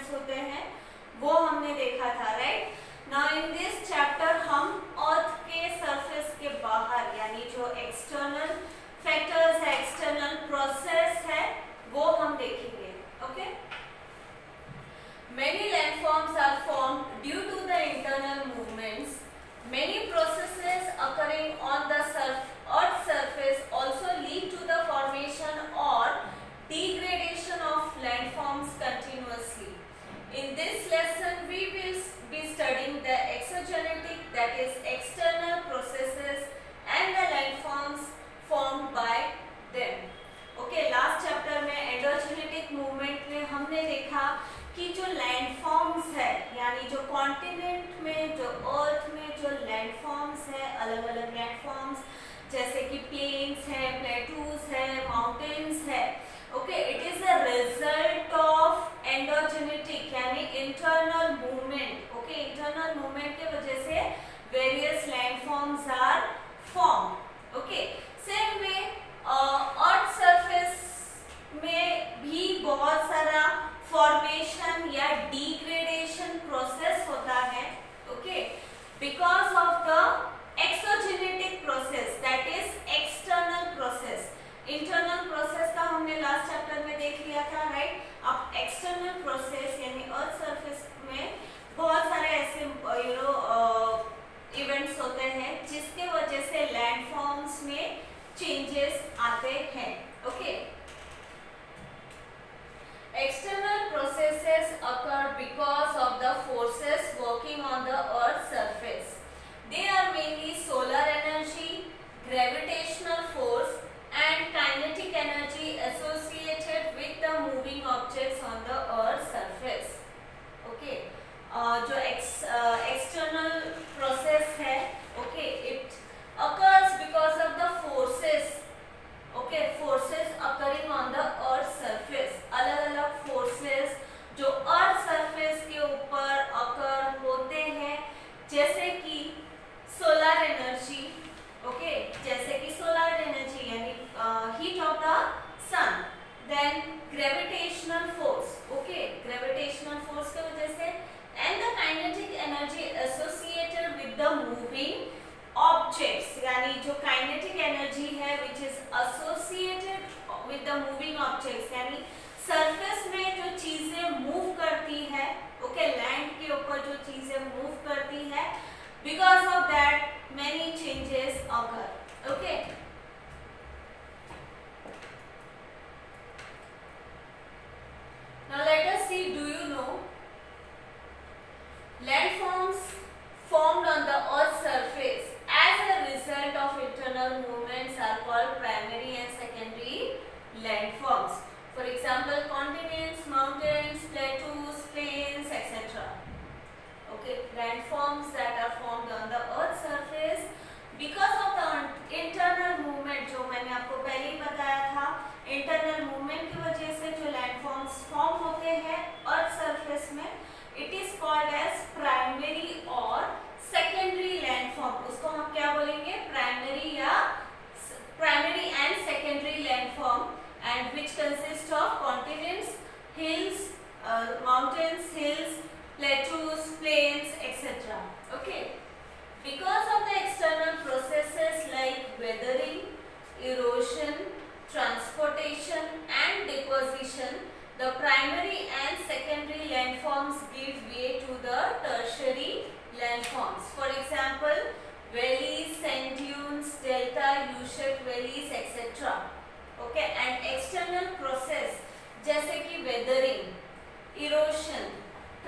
Process होते हैं वो हमने देखा था, right. Now in this chapter हम अर्थ के सरफेस के बाहर यानी जो एक्सटर्नल फैक्टर्स है, एक्सटर्नल प्रोसेस है, वो हम देखेंगे। Okay, many landforms are formed due to the internal movements. Many processes occurring on the Earth's surface also lead to the formation or degradation of landforms continuously. In this lesson, we will be studying the exogenetic, that is external processes, and the landforms formed by them. Okay, last chapter में endogenetic movement में हमने देखा कि जो landforms है यानी जो continent में, जो अर्थ में जो लैंडफॉर्म्स है, अलग अलग लैंडफॉर्म्स जैसे कि प्लेन्स है, प्लेटूज है, माउंटेन्स है, okay, it is a result of endogenetic यानी internal movement. Okay, internal movement के वजह से various landforms are form. Okay, same way earth surface में भी बहुत सारा फॉर्मेशन या डिग्रेडेशन प्रोसेस होता है। Okay, because of the exogenetic process, that is external process. Internal process का हमने लास्ट चैप्टर में देख लिया था, राइट। अब एक्सटर्नल प्रोसेस यानी अर्थ सरफेस में बहुत सारे ऐसे इवेंट्स होते हैं जिसके वजह से लैंडफॉर्म्स में चेंजेस आते हैं। Okay, external processes occur because of the forces working on the Earth's surface. They are mainly solar energy, gravitational force, and kinetic energy associated with the moving objects on the Earth's surface. Okay, जो external process है, okay, it occurs because of the forces. Okay, forces occurring on the Earth's surface. अलग अलग forces जो Earth surface के ऊपर occur होते हैं, जैसे कि solar energy, okay, जैसे कि solar energy यानी heat of the sun, then gravitational force, okay, gravitational force के वजह से, and the kinetic energy associated with the moving objects यानी जो काइनेटिक एनर्जी है which is associated with the moving objects यानी सरफेस में जो चीजें मूव करती है, ओके, लैंड के ऊपर जो चीजें मूव करती है, because of that many changes occur. Okay, now let us see, do you know landforms formed on the Earth's surface as a result of internal movements are called primary and secondary landforms. For example, continents, mountains, plateaus, plains, etc. Okay, landforms that are formed on the Earth's surface because of the internal movement, जो मैंने आपको पहले ही बताया था, internal movement की वजह से जो landforms form होते हैं Earth surface में, it is called as primary or secondary landform. उसको हम क्या बोलेंगे, primary या primary and secondary landform, and which consist of continents, hills, mountains, hills, plateaus, plains, etc. Okay, because of the external processes like weathering, erosion, transportation, and deposition, the primary and secondary landforms give way to the tertiary landforms. For example, valleys, sand dunes, delta, U-shaped valleys, etc. Okay, and external process जैसे कि weathering, erosion,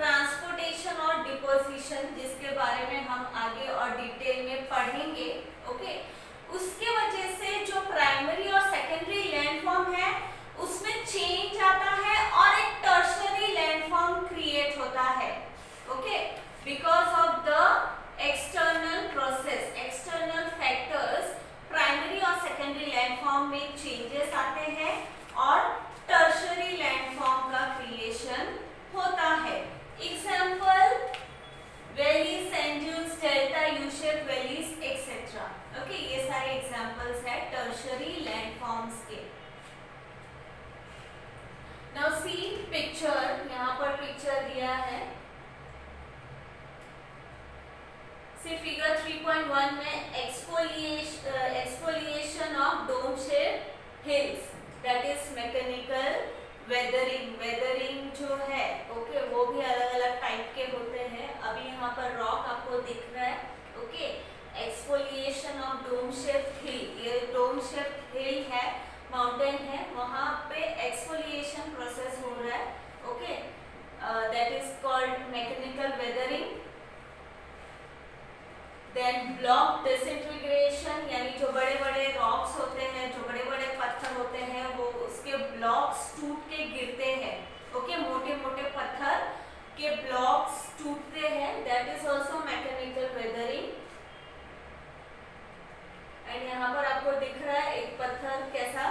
transportation और deposition, जिसके बारे में हम आगे और detail में पढ़ेंगे। ओके, उसके वजह से जो प्राइमरी और सेकेंडरी लैंडफॉर्म है उसमें चेंज आता है और एक टर्शरी लैंडफॉर्म क्रिएट होता है। Okay, because of the external process, external factors, primary और सेकेंडरी लैंडफॉर्म में चेंजेस आते हैं और टर्शरी लैंडफॉर्म का क्रिएशन होता है। Example, valley, sand dunes, delta, U shape valleys etcetera. Okay, ये सारे एग्जांपल्स है टर्शरी लैंडफॉर्म्स के। नाउ सी पिक्चर, यहाँ पर पिक्चर दिया फिर फिगर 3.1 में exfoliation of dome shape hills, that is mechanical weathering. Weathering जो है ओके वो भी अलग अलग टाइप के होते हैं। अभी यहाँ पर रॉक आपको दिख रहा है okay. Exfoliation of dome shape hill, ये डोम शेप हिल है, माउंटेन है, वहाँ पे एक्सफोलिएशन प्रोसेस हो रहा है okay, that is called mechanical weathering. Then block disintegration, यानी जो बड़े बड़े रॉक्स होते हैं, जो बड़े बड़े पत्थर होते हैं, वो उसके ब्लॉक्स टूट के गिरते हैं ओके, मोटे मोटे पत्थर के ब्लॉक्स टूटते हैं, that is also mechanical weathering. And यहाँ पर आपको दिख रहा है एक पत्थर कैसा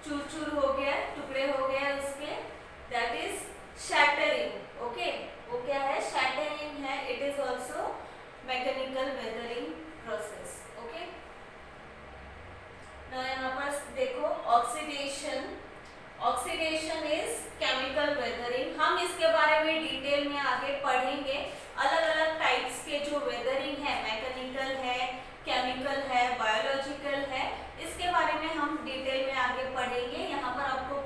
चूर चूर हो गया, टुकड़े हो गए उसके, दैट इज शैटरिंग ओके। वो क्या है, शैटरिंग है, it is also mechanical weathering process okay. ना यहाँ पर देखो oxidation, oxidation is chemical weathering. हम इसके बारे में डिटेल में आगे पढ़ेंगे। अलग अलग टाइप्स के जो वेदरिंग है, मैकेनिकल है, केमिकल है, बायोलॉजिकल है, इसके बारे में हम डिटेल में आगे पढ़ेंगे। यहाँ पर आपको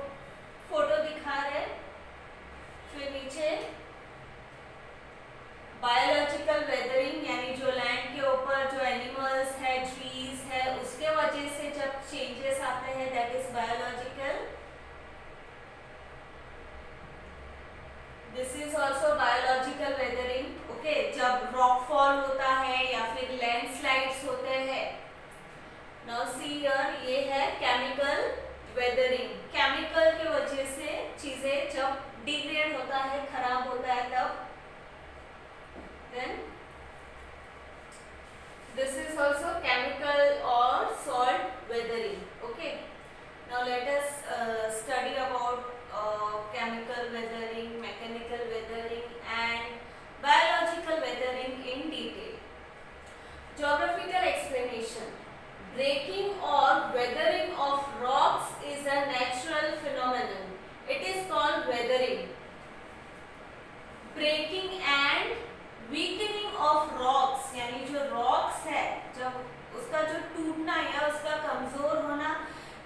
फोटो दिखा रहे, फिर नीचे बायोलॉजिकल वेदरिंग, यानी जो लैंड के ऊपर जो एनिमल्स है, ट्रीज है, उसके वजह से जब चेंजेस आते हैं, that is biological. This is also biological weathering okay, जब रॉकफॉल होता है या फिर लैंडस्लाइड्स होते हैं। नाउ सी हियर, ये है केमिकल वेदरिंग। केमिकल के वजह से चीजें जब डिग्रेड होता है, खराब होता है, तब then this is also chemical or salt weathering okay. Now let us study about chemical weathering, mechanical weathering and biological weathering in detail. Geographical explanation: breaking or weathering of rocks is a natural phenomenon. It is called weathering. Breaking and weakening of rocks, यानी जो rocks है, जब उसका जो टूटना या उसका कमजोर होना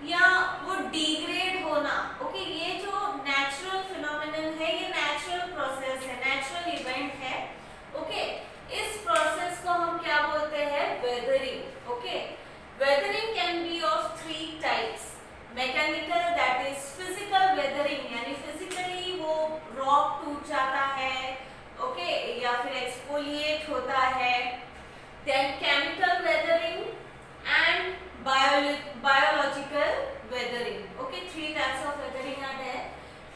या वो डिग्रेड होना ओके, ये जो नेचुरल फिनोमेनन है, ये नेचुरल प्रोसेस है, नेचुरल इवेंट है ओके। इस प्रोसेस को हम क्या बोलते हैं, weathering okay. Weathering can be of 3 types: mechanical, that is physical weathering, यानी फिजिकली वो रॉक टूट जाता है ओके, या फिर एक्सफोलिएट होता है। Then chemical weathering and biological weathering okay. 3 types of weathering are there.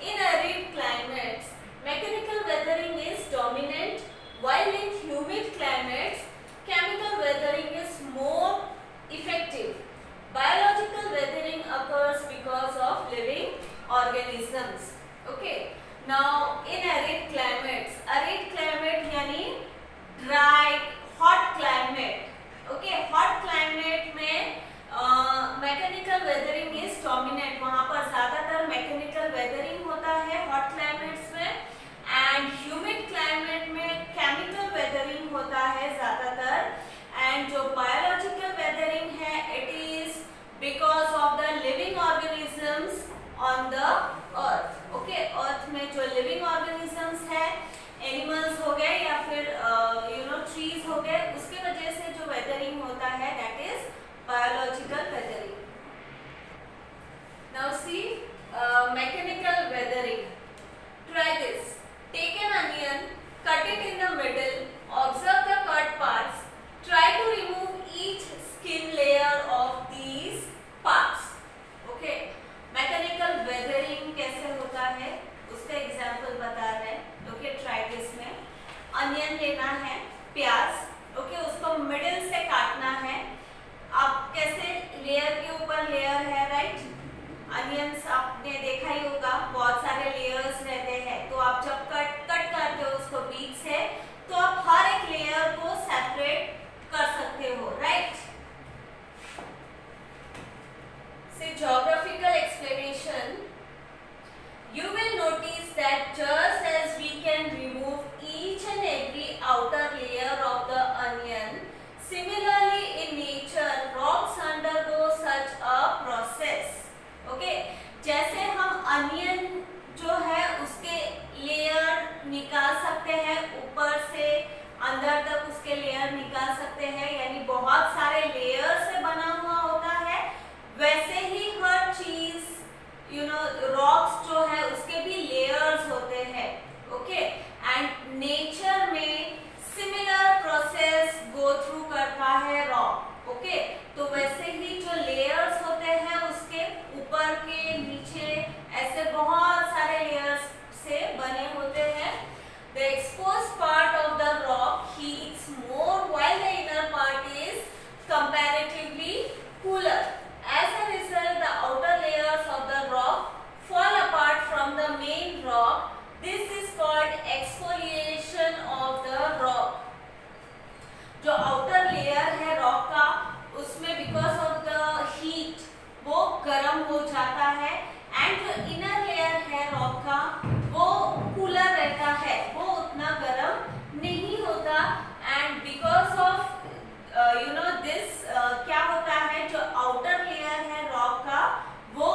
In arid climates mechanical weathering is dominant, while in humid climates chemical weathering is more effective. Biological weathering occurs because of living organisms okay. Now in arid climates यानी dry hot climate okay, hot climate में mechanical weathering is dominant, वहां पर ज्यादातर mechanical weathering होता है hot climates में। And humid climate में chemical weathering होता है ज्यादातर। एंड जो बायोलॉजिकल वेदरिंग है, it is because of the living organisms on the earth okay. Earth में जो लिविंग ऑर्गेनिजम्स है, एनिमल्स हो गए या फिर ट्रीज हो गए, उसके वजह से जो वेदरिंग होता है, that is biological weathering. Now see mechanical weathering. Try this: take an onion, cut it in the middle, observe the cut parts, try to remove each skin layer of these parts okay. Mechanical weathering कैसे होता है उसका example बता रहे हैं okay. Try this में onion लेना है, प्याज ओके, उसको मिडिल से काटना है। आप कैसे लेयर के ऊपर लेयर है राइट, अनियंस आपने देखा ही होगा, बहुत सारे लेयर्स रहते हैं, तो आप जब कट करते हो उसको बीच से, तो आप हर एक लेयर को सेपरेट कर सकते हो राइट। से geographical explanation, you will notice that just as we can remove each and every outer layer of निकाल सकते हैं, ऊपर से अंदर तक उसके लेयर निकाल सकते हैं, यानी बहुत सारे लेयर से बना हुआ होता है। वैसे ही हर चीज रॉक्स जो है उसके भी लेयर्स होते हैं। ओके, एंड नेचर में सिमिलर प्रोसेस गो थ्रू करता है रॉक। ओके, तो वैसे ही जो लेयर्स होते हैं उसके ऊपर के नीचे ऐसे बहुत सारे लेयर्स से बने होते हैं। The exposed part of the rock heats more while the inner part is comparatively cooler. As a result, the outer layers of the rock fall apart from the main rock. This is called exfoliation of the rock. जो outer layer है rock का, उसमें because of the heat वो गर्म हो जाता है, and जो इनर लेयर है रॉक का वो कूलर रहता है, वो उतना गर्म नहीं होता। एंड बिकॉज ऑफ दिस क्या होता है, जो आउटर लेयर है रॉक का वो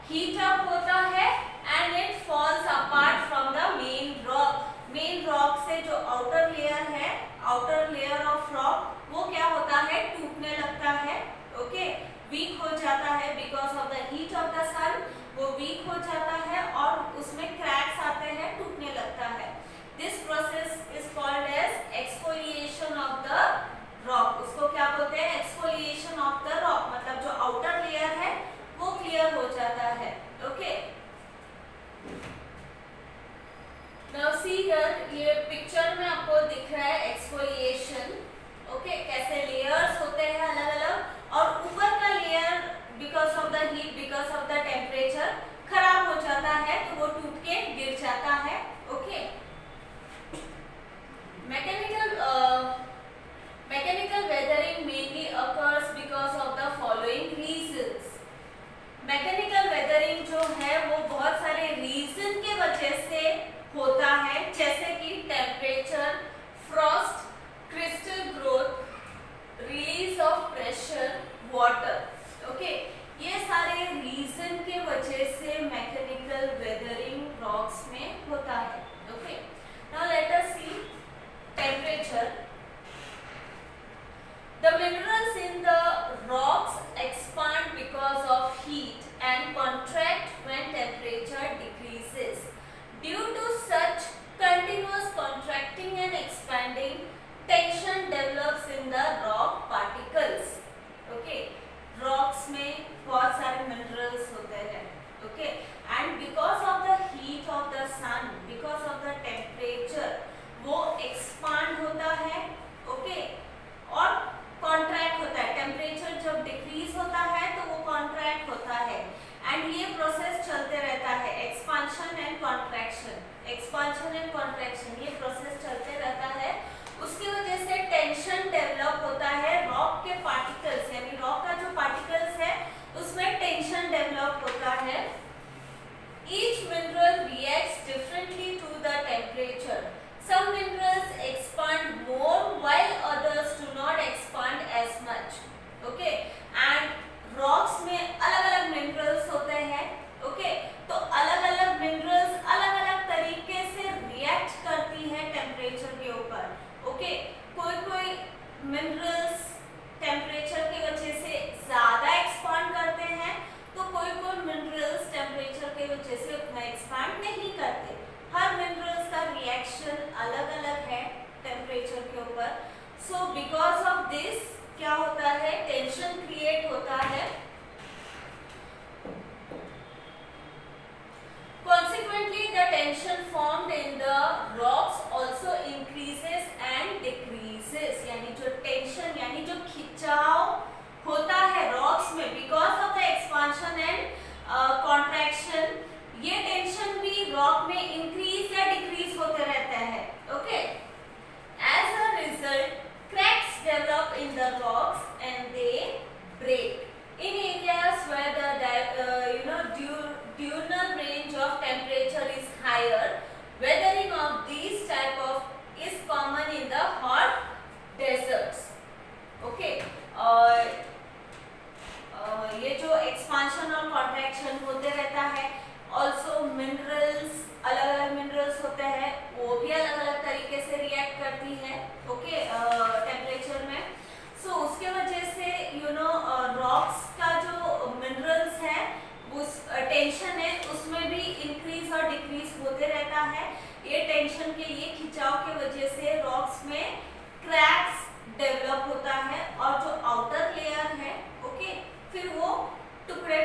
हीट अप होता है and it falls apart from the main rock. Main rock से जो आउटर लेयर है, आउटर लेयर ऑफ रॉक, वो क्या होता है, टूटने लगता है। ओके, वीक हो जाता है because of the heat of the sun, वो वीक हो जाता है और उसमें क्रैक्स आते हैं, टूटने लगता है। This process is called as exfoliation of the rock. उसको क्या बोलते हैं, एक्सफोलिएशन ऑफ द रॉक, मतलब जो आउटर लेयर है वो क्लियर हो जाता है। ओके, नाउ सी हियर, ये पिक्चर में आपको दिख रहा है एक्सफोलिएशन। ओके, कैसे लेयर्स होते हैं अलग अलग, और ऊपर का layer because of the heat, because of the temperature खराब हो जाता है तो वो टूट के गिर जाता है। Okay, mechanical weathering mainly occurs because of the following reasons. Mechanical weathering जो है वो बहुत सारे रीजन के वजह से होता है, जैसे कि temperature, Frost, crystal growth, release of pressure, water. Okay, ये सारे रीजन के वजह से मैकेनिकल वेदरिंग रॉक्स में होता है। Okay, now let us see temperature. The minerals in the rocks expand because of heat and contract when temperature decreases. Due to such continuous contracting and expanding, tension develops in the rock particles. Okay, rocks में बहुत सारे minerals होते हैं. Okay, and because of the heat of the sun, because of the temperature, वो expand होता है. Okay, और contract होता है। टेम्परेचर जब डिक्रीज होता है तो वो कॉन्ट्रैक्ट होता है, एंड ये प्रोसेस चलते रहता है, expansion and contraction, expansion and contraction, ये प्रोसेस चलते रहता है। उसकी वजह से टेंशन डेवलप होता है रॉक के पार्टिकल्स, यानी रॉक का जो पार्टिकल्स है उसमें टेंशन डेवलप होता है। Each mineral reacts differently to the temperature. Some minerals expand more while others do not expand as much. Okay, and rocks में अलग-अलग minerals होते हैं. Okay, तो अलग-अलग minerals अलग-अलग तरीके से react करती है temperature के ऊपर. Okay, कोई-कोई minerals temperature की वजह से ज़्यादा expand करते हैं, तो कोई-कोई minerals temperature की वजह से उतना expand नहीं करते. हर मिनरल्स का रिएक्शन अलग अलग है टेम्परेचर के ऊपर. सो बिकॉज ऑफ दिस क्या होता है, टेंशन क्रिएट होता है. Consequently, the tension formed in the rocks also increases and decreases. यानी जो टेंशन यानी जो खिंचाव होता है रॉक्स में because of the expansion and contraction, ये टेंशन भी रॉक में इंक्रीज या डिक्रीज होते रहता है. Okay, as a result cracks develop in the rocks and they break. इन है, ओके, टेम्परेचर में। सो उसके वजह से रॉक्स का जो मिनरल्स है, उस टेंशन है उसमें भी इंक्रीज और डिक्रीज होते रहता है। ये टेंशन के लिए खिंचाव के वजह से रॉक्स में क्रैक्स डेवलप होता है और जो आउटर लेयर है, ओके, फिर वो टुकड़े